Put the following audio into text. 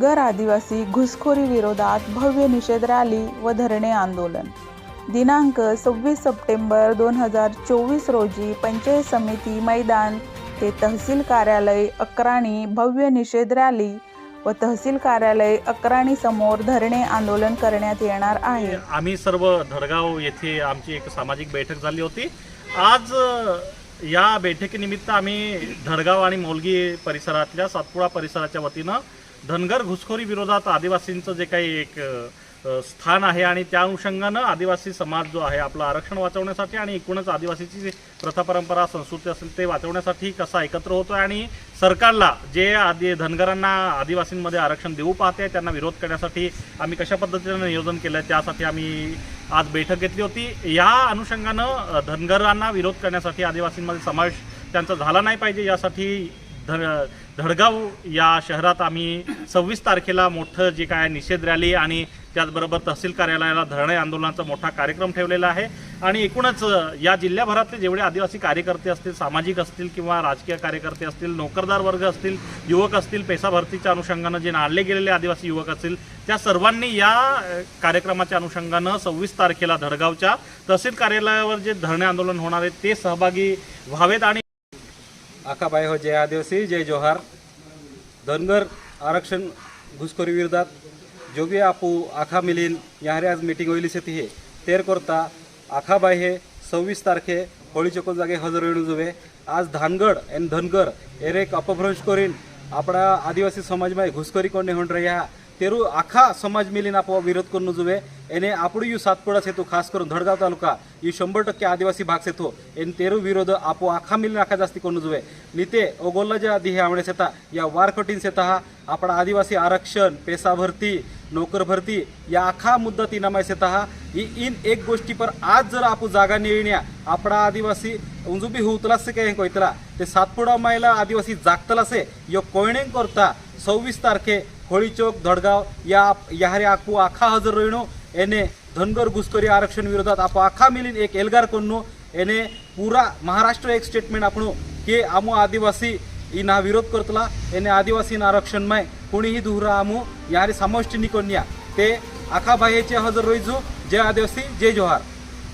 धनगर आदिवासी घुसखोरी विरोधात भव्य निषेध रॅली व धरणे आंदोलन दिनांक 26 सप्टेंबर 2024 रोजी पंचायत समिती मैदान ते तहसील कार्यालय अक्राणी भव्य निषेध रॅली व तहसील कार्यालय अक्राणी समोर धरणे आंदोलन करण्यात येणार आहे। आम्ही सर्व धडगाव येथे आमची एक सामाजिक बैठक झाली होती। आज या बैठकीनिमित्त आम्ही धडगाव आणि मोलगी परिसरातल्या सातपुडा परिसराच्या वतीनं धनगर घुसखोरी विरोधात आदिवासींचं जे काही एक स्थान आहे आणि त्या अनुषंगानं आदिवासी समाज जो आहे आपलं आरक्षण वाचवण्यासाठी आणि एकूणच आदिवासीची जी प्रथा परंपरा संस्कृती असेल ते वाचवण्यासाठी कसा एकत्र होतो आणि सरकारला जे धनगरांना आदिवासींमध्ये आरक्षण देऊ पाहते त्यांना विरोध करण्यासाठी आम्ही कशा पद्धतीने नियोजन केलं त्यासाठी आम्ही आज बैठक घेतली होती। या अनुषंगानं धनगरांना विरोध करण्यासाठी आदिवासींमध्ये समावेश त्यांचा झाला नाही पाहिजे यासाठी धडगाव या शहरात आम्ही 26 तारखेला मोठं जे काय निषेध रॅली आणि त्याचबरोबर तहसील कार्यालयाला धरणे आंदोलनाचा मोठा कार्यक्रम ठेवलेला आहे। आणि एकूणच या जिल्ह्याभरातले जेवढे आदिवासी कार्यकर्ते असतील, सामाजिक असतील किंवा राजकीय कार्यकर्ते असतील, नोकरदार वर्ग असतील, युवक असतील, पैसा भरतीच्या अनुषंगानं जे नाडले गेलेले आदिवासी युवक असतील त्या सर्वांनी या कार्यक्रमाच्या अनुषंगानं 26 तारखेला धडगावच्या तहसील कार्यालयावर जे धरणे आंदोलन होणार आहे ते सहभागी व्हावेत। आणि आखाबाई हो जय आदिवासी जय जोहार। धनगर आरक्षण घुसखोरी विरोधात जो भी आपू आखा मिलीन यहाँ आज मीटिंग होईल ती हे तेर करता आखाबाई हे 26 तारखे होळी चकोल जागे हजर येणू जुवे। आज धानगड एन धनगर एरे एक अपभ्रंश करीन आपला आदिवासी समाज में घुसखोरी करने होण रहा तेरू आखा समाज मिलीन आप विरोध करने जुवे। एने आपड़ू यू सातपुड़ा से तो खास करून धडगाव तालुका यू 100% आदिवासी भाग से तो एन तेरू विरोध आपो आखा मिलीन आखा जास्ती करने जुवे। नीते ओगोल्ला जे आधी हे आवडे सेता या वार कठीण सेता हा आपला आदिवासी आरक्षण पैसा भरती नौकर भरती या आखा मुद्दा ती नमाय सेता हा इन एक गोष्टी पर आज जर आपू जागा निळण्या आपला आदिवासी उंजू भी हुतला से कहें कोयतला ते सातपुड़ा मायला आदिवासी जागतला से यो कोयणे करता 26 तारखे होळी चौक धडगाव या यारे आपू आखा हजर रहणो एने धनगर घुसखोरी आरक्षण विरोधात आप आखा मिलीन एक एल्गार करनो एने पूरा महाराष्ट्र एक स्टेटमेंट आपणो के आमो आदिवासी इना विरोध करतला एने आदिवासी आरक्षण में कोणीही दुहरा आमो यारे समाविष्ट निकोन्या ते आखा बाहेचे हजर रहिजो। जय आदिवासी जय जोहार।